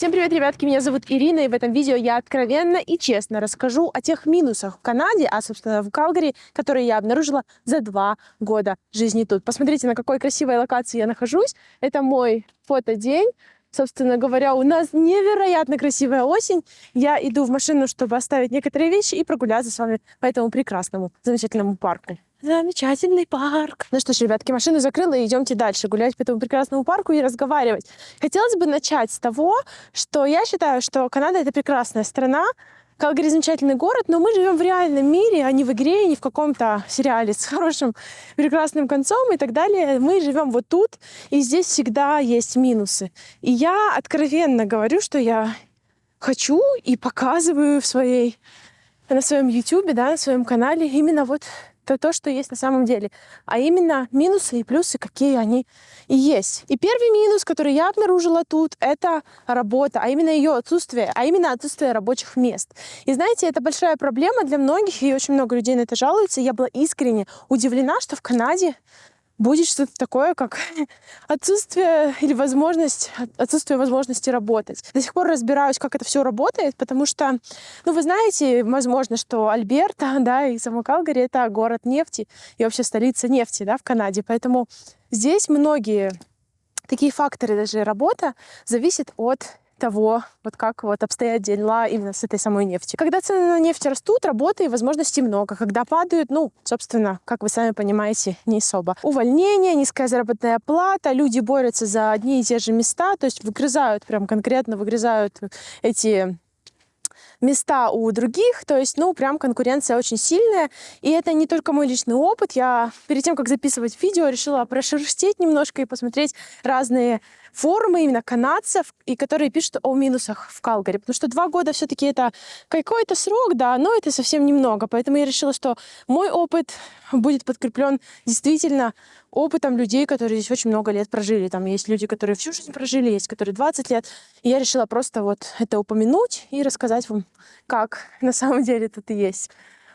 Всем привет, ребятки, меня зовут Ирина, и в этом видео я откровенно и честно расскажу о тех минусах в Канаде, а, собственно, в Калгари, которые я обнаружила за 2 года жизни тут. Посмотрите, на какой красивой локации я нахожусь. Это мой фотодень. Собственно говоря, у нас невероятно красивая осень. Я иду в машину, чтобы оставить некоторые вещи и прогуляться с вами по этому прекрасному, замечательному парку. Замечательный парк. Ну что ж, ребятки, машину закрыла, и идемте дальше гулять по этому прекрасному парку и разговаривать. Хотелось бы начать с того, что я считаю, что Канада — это прекрасная страна, Калгари — замечательный город, но мы живем в реальном мире, а не в игре, не в каком-то сериале с хорошим, прекрасным концом и так далее. Мы живем вот тут, и здесь всегда есть минусы. И я откровенно говорю, что я хочу и показываю на своем YouTube, да, на своем канале именно вот то, что есть на самом деле, а именно минусы и плюсы, какие они и есть. И первый минус, который я обнаружила тут, это работа, а именно ее отсутствие, а именно отсутствие рабочих мест. И знаете, это большая проблема для многих, и очень много людей на это жалуются. Я была искренне удивлена, что в Канаде будет что-то такое, как отсутствие возможности работать. До сих пор разбираюсь, как это все работает, потому что, вы знаете, возможно, что Альберта, да, и само Калгари — это город нефти и вообще столица нефти, да, в Канаде. Поэтому здесь многие такие факторы, даже работа, зависит от того, вот как вот обстоят дела именно с этой самой нефтью. Когда цены на нефть растут, работы и возможностей много. Когда падают, собственно, как вы сами понимаете, не особо. Увольнение, низкая заработная плата, люди борются за одни и те же места, то есть конкретно выгрызают эти места у других, то есть, прям конкуренция очень сильная. И это не только мой личный опыт. Я перед тем, как записывать видео, решила прошерстить немножко и посмотреть разные форумы именно канадцев, и которые пишут о минусах в Калгари. Потому что 2 года все-таки это какой-то срок, да, но это совсем немного. Поэтому я решила, что мой опыт будет подкреплен действительно опытом людей, которые здесь очень много лет прожили. Там есть люди, которые всю жизнь прожили, есть, которые 20 лет. И я решила просто вот это упомянуть и рассказать вам, как на самом деле тут и есть.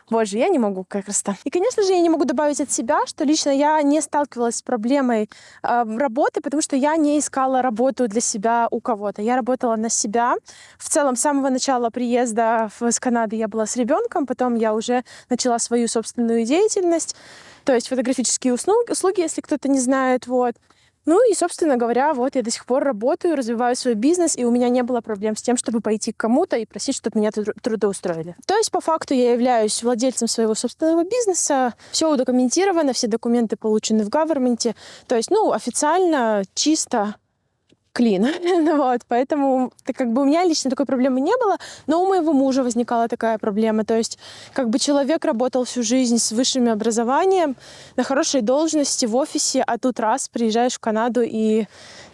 Боже, я не могу, как раз так. И, конечно же, я не могу добавить от себя, что лично я не сталкивалась с проблемой работы, потому что я не искала работу для себя у кого-то. Я работала на себя. В целом, с самого начала приезда с Канады я была с ребенком, потом я уже начала свою собственную деятельность, то есть фотографические услуги, если кто-то не знает, вот. И, собственно говоря, вот я до сих пор работаю, развиваю свой бизнес, и у меня не было проблем с тем, чтобы пойти к кому-то и просить, чтобы меня трудоустроили. То есть, по факту, я являюсь владельцем своего собственного бизнеса, все удокументировано, все документы получены в гаверменте, то есть, официально, чисто, клин. Поэтому у меня лично такой проблемы не было, но у моего мужа возникала такая проблема. То есть человек работал всю жизнь с высшим образованием, на хорошей должности, в офисе, а тут раз приезжаешь в Канаду и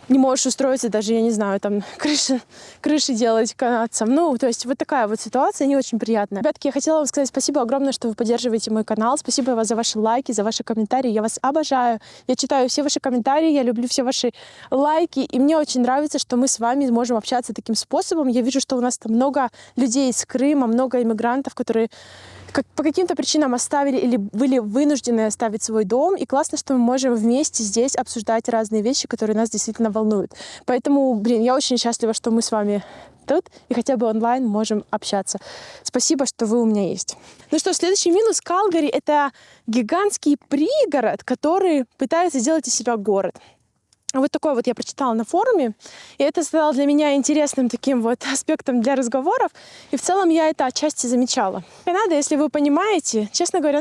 не можешь устроиться даже, я не знаю, там крыши делать канадцам. То есть вот такая вот ситуация, не очень приятная. Ребятки, я хотела вам сказать спасибо огромное, что вы поддерживаете мой канал. Спасибо вам за ваши лайки, за ваши комментарии. Я вас обожаю. Я читаю все ваши комментарии, я люблю все ваши лайки. И мне очень нравится, что мы с вами можем общаться таким способом. Я вижу, что у нас там много людей из Крыма, много иммигрантов, которые по каким-то причинам оставили или были вынуждены оставить свой дом. И классно, что мы можем вместе здесь обсуждать разные вещи, которые нас действительно волнуют. Поэтому, я очень счастлива, что мы с вами тут и хотя бы онлайн можем общаться. Спасибо, что вы у меня есть. Следующий минус Калгари — это гигантский пригород, который пытается сделать из себя город. Вот такое вот я прочитала на форуме, и это стало для меня интересным таким вот аспектом для разговоров, и в целом я это отчасти замечала. Канада, если вы понимаете, честно говоря,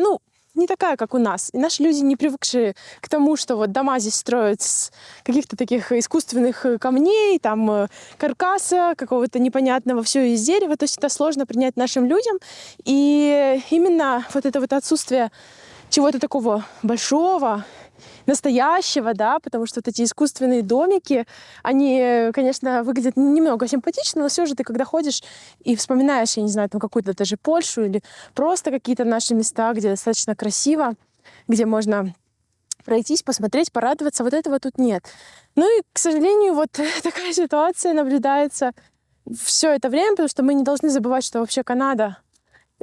не такая, как у нас. И наши люди, не привыкшие к тому, что вот дома здесь строят с каких-то таких искусственных камней, там, каркаса, какого-то непонятного, все из дерева, то есть это сложно принять нашим людям. И именно вот это вот отсутствие чего-то такого большого, настоящего, да, потому что вот эти искусственные домики, они, конечно, выглядят немного симпатично, но все же ты, когда ходишь и вспоминаешь, я не знаю, там какую-то даже Польшу или просто какие-то наши места, где достаточно красиво, где можно пройтись, посмотреть, порадоваться, вот этого тут нет. И, к сожалению, вот такая ситуация наблюдается все это время, потому что мы не должны забывать, что вообще Канада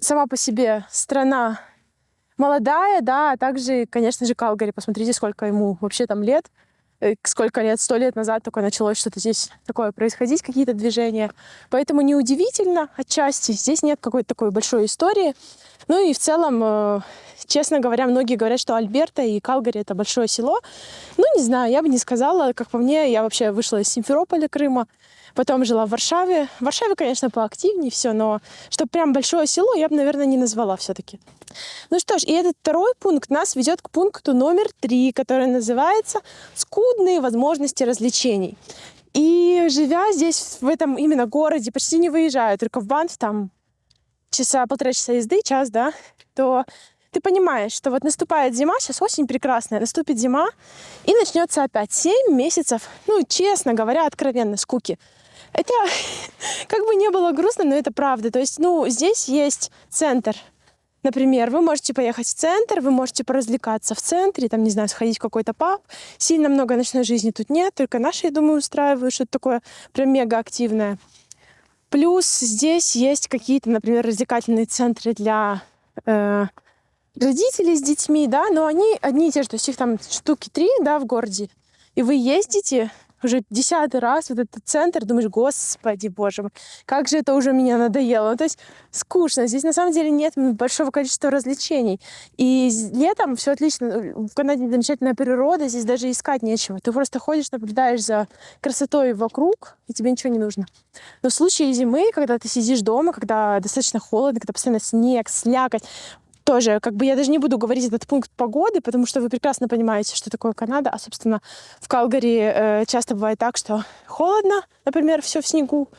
сама по себе страна молодая, да, а также, конечно же, Калгари. Посмотрите, сколько ему вообще там лет. сколько лет, 100 лет назад только началось что-то здесь такое происходить, какие-то движения. Поэтому неудивительно отчасти. Здесь нет какой-то такой большой истории. Ну и в целом, честно говоря, многие говорят, что Альберта и Калгари — это большое село. Ну, не знаю, я бы не сказала. Как по мне, я вообще вышла из Симферополя, Крыма, потом жила в Варшаве. В Варшаве, конечно, поактивнее все, но чтобы прям большое село, я бы, наверное, не назвала все-таки. Ну что ж, и этот второй пункт нас ведет к пункту номер 3, который называется «Скудные возможности развлечений». И живя здесь, в этом именно городе, почти не выезжаю, только в Банф, там полтора часа езды, час, да, то ты понимаешь, что вот наступает зима, сейчас осень прекрасная, наступит зима, и начнется опять 7 месяцев, ну, честно говоря, откровенно, скуки. Это как бы не было грустно, но это правда. То есть, ну, здесь есть центр. Например, вы можете поехать в центр, вы можете поразвлекаться в центре, там, не знаю, сходить в какой-то паб. Сильно много ночной жизни тут нет, только наши, я думаю, устраивают что-то такое прям мега активное. Плюс здесь есть какие-то, например, развлекательные центры для родителей с детьми, да, но они одни и те же, то есть их там штуки 3, да, в городе, и вы ездите уже 10-й раз в этот центр, думаешь, господи, боже мой, как же это уже меня надоело. Ну, то есть скучно. Здесь на самом деле нет большого количества развлечений. И летом все отлично. В Канаде замечательная природа, здесь даже искать нечего. Ты просто ходишь, наблюдаешь за красотой вокруг, и тебе ничего не нужно. Но в случае зимы, когда ты сидишь дома, когда достаточно холодно, когда постоянно снег, слякоть, тоже, как бы я даже не буду говорить этот пункт погоды, потому что вы прекрасно понимаете, что такое Канада. А, собственно, в Калгари часто бывает так, что холодно, например, все в снегу,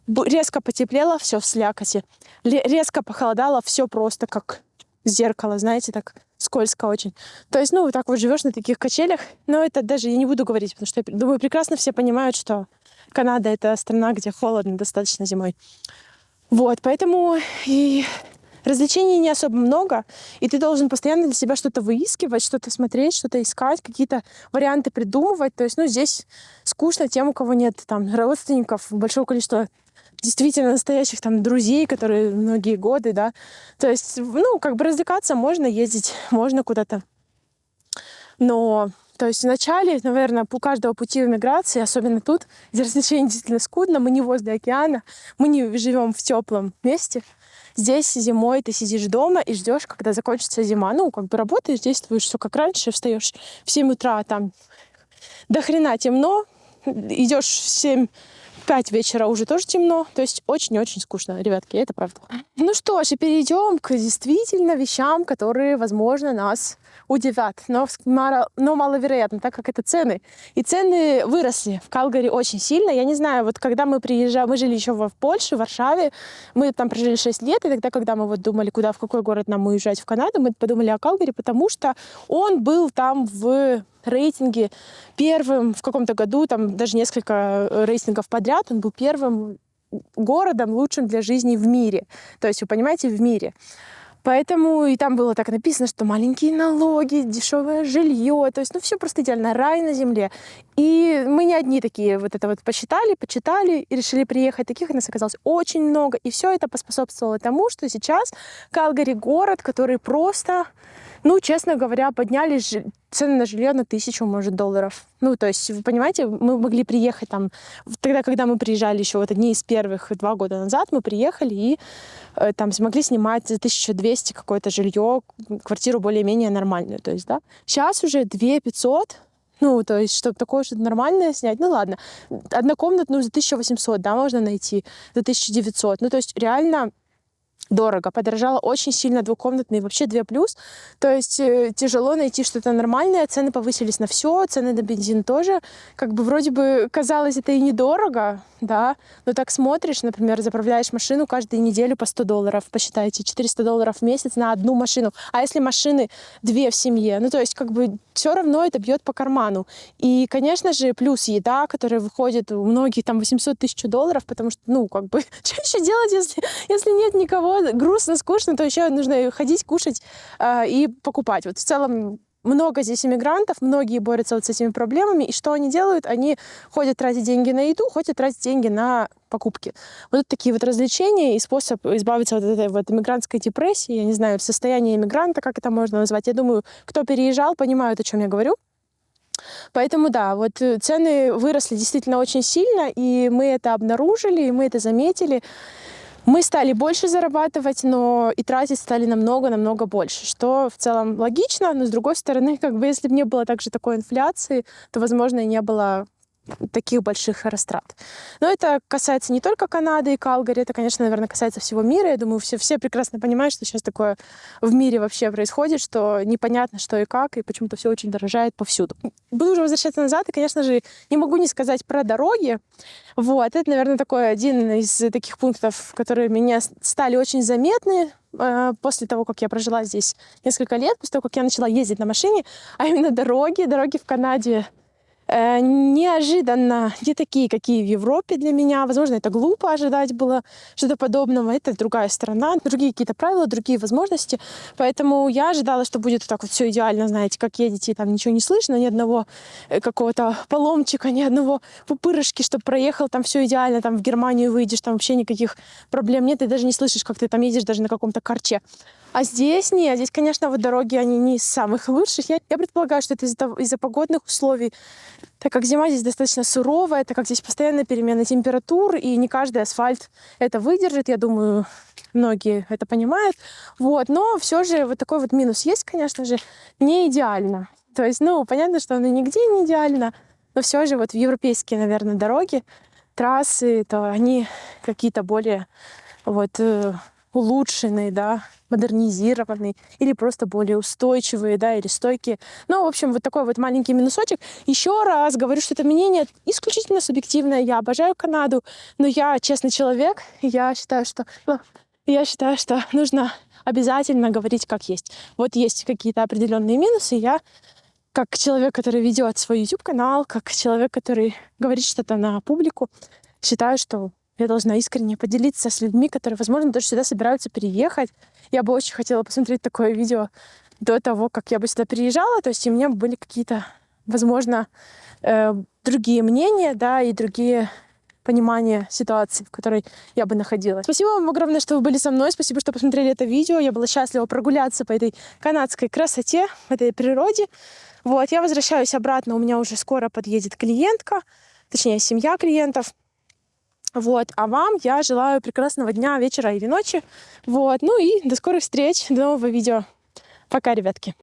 резко потеплело, все в слякоти, резко похолодало, все просто как зеркало, знаете, так скользко очень. То есть, ну, вот так вот живешь на таких качелях, но это даже я не буду говорить, потому что, я думаю, прекрасно все понимают, что Канада — это страна, где холодно достаточно зимой. Вот, поэтому и развлечений не особо много, и ты должен постоянно для себя что-то выискивать, что-то смотреть, что-то искать, какие-то варианты придумывать. То есть, ну, здесь скучно тем, у кого нет там родственников, большого количества действительно настоящих там друзей, которые многие годы, да. То есть, ну, как бы развлекаться можно, ездить можно куда-то. Но, то есть, вначале, наверное, у каждого пути в миграции, особенно тут, где развлечений действительно скудно, мы не возле океана, мы не живем в теплом месте. Здесь зимой ты сидишь дома и ждешь, когда закончится зима. Ну, как бы работаешь, действуешь все как раньше, встаешь в 7 утра, там до хрена темно, идешь в 5 вечера, уже тоже темно. То есть очень-очень скучно, ребятки, это правда. Ну что ж, и перейдем к действительно вещам, которые, возможно, нас удивят, но маловероятно, так как это цены. И цены выросли в Калгари очень сильно. Я не знаю, вот когда мы приезжали, мы жили еще в Польше, в Варшаве, мы там прожили 6 лет, и тогда, когда мы вот думали, в какой город нам уезжать в Канаду, мы подумали о Калгари, потому что он был там в рейтинге первым в каком-то году, там даже несколько рейтингов подряд, он был первым городом лучшим для жизни в мире. То есть, вы понимаете, в мире. Поэтому и там было так написано, что маленькие налоги, дешевое жилье, то есть, ну, все просто идеально, рай на земле. И мы не одни такие вот это вот почитали и решили приехать. Таких у нас оказалось очень много. И все это поспособствовало тому, что сейчас Калгари город, который просто, ну, честно говоря, подняли цены на жилье на 1000, может, долларов. Ну, то есть, вы понимаете, мы могли приехать там, тогда, когда мы приезжали еще вот одни из первых 2 года назад, мы приехали и там смогли снимать за 1200 какое-то жилье, квартиру более-менее нормальную. То есть, да. Сейчас уже 2500. Ну, то есть, чтобы такое что-то нормальное снять, ну ладно, однокомнатную за 1800, да, можно найти, за 1900. Ну, то есть, реально дорого. Подорожало очень сильно двухкомнатные, вообще 2+. То есть тяжело найти что-то нормальное. Цены повысились на все, цены на бензин тоже. Как бы вроде бы казалось, это и недорого, да, но так смотришь, например, заправляешь машину каждую неделю по $100. Посчитайте, $400 в месяц на одну машину. А если машины 2 в семье? Ну, то есть как бы все равно это бьет по карману. И, конечно же, плюс еда, которая выходит у многих там $800 000, потому что, ну, как бы, что еще делать, если нет никого, грустно, скучно, то еще нужно ходить, кушать и покупать. Вот в целом много здесь иммигрантов, многие борются вот с этими проблемами, и что они делают? Они ходят тратить деньги на еду, ходят тратить деньги на покупки. Вот это такие вот развлечения и способ избавиться от этой вот иммигрантской депрессии, я не знаю, состояние иммигранта, как это можно назвать. Я думаю, кто переезжал, понимают, о чем я говорю. Поэтому да, вот цены выросли действительно очень сильно, и мы это обнаружили, и мы это заметили. Мы стали больше зарабатывать, но и тратить стали намного-намного больше, что в целом логично, но с другой стороны, как бы если бы не было также такой инфляции, то, возможно, и не было таких больших растрат. Но это касается не только Канады и Калгари, это, конечно, наверное, касается всего мира. Я думаю, все прекрасно понимают, что сейчас такое в мире вообще происходит, что непонятно, что и как, и почему-то все очень дорожает повсюду. Буду уже возвращаться назад, и, конечно же, не могу не сказать про дороги. Вот, это, наверное, такой один из таких пунктов, которые мне стали очень заметны после того, как я прожила здесь несколько лет, после того, как я начала ездить на машине, а именно дороги. Дороги в Канаде неожиданно не такие, какие в Европе для меня. Возможно, это глупо ожидать было что-то подобного. Это другая страна, другие какие-то правила, другие возможности. Поэтому я ожидала, что будет вот так вот все идеально, знаете, как едете, и там ничего не слышно, ни одного какого-то поломчика, ни одного пупырышки, чтобы проехал, там все идеально, там в Германию выйдешь, там вообще никаких проблем нет, ты даже не слышишь, как ты там едешь даже на каком-то карче. А здесь нет. Здесь, конечно, вот дороги, они не из самых лучших. Я предполагаю, что это из-за погодных условий, так как зима здесь достаточно суровая, так как здесь постоянная перемена температур, и не каждый асфальт это выдержит. Я думаю, многие это понимают. Вот. Но все же вот такой вот минус есть, конечно же, не идеально. То есть, понятно, что оно нигде не идеально, но все же вот в европейские, наверное, дороги, трассы, то они какие-то более вот улучшенные, да, модернизированные или просто более устойчивые, да, или стойкие. В общем, вот такой вот маленький минусочек. Еще раз говорю, что это мнение исключительно субъективное. Я обожаю Канаду, но я честный человек. Я считаю, что нужно обязательно говорить как есть. Вот есть какие-то определенные минусы. Я, как человек, который ведет свой YouTube-канал, как человек, который говорит что-то на публику, считаю, что я должна искренне поделиться с людьми, которые, возможно, даже сюда собираются переехать. Я бы очень хотела посмотреть такое видео до того, как я бы сюда переезжала. То есть у меня были какие-то, возможно, другие мнения, да, и другие понимания ситуации, в которой я бы находилась. Спасибо вам огромное, что вы были со мной. Спасибо, что посмотрели это видео. Я была счастлива прогуляться по этой канадской красоте, этой природе. Вот, я возвращаюсь обратно. У меня уже скоро подъедет клиентка, точнее, семья клиентов. Вот, а вам я желаю прекрасного дня, вечера или ночи. Вот, и до скорых встреч, до нового видео. Пока, ребятки.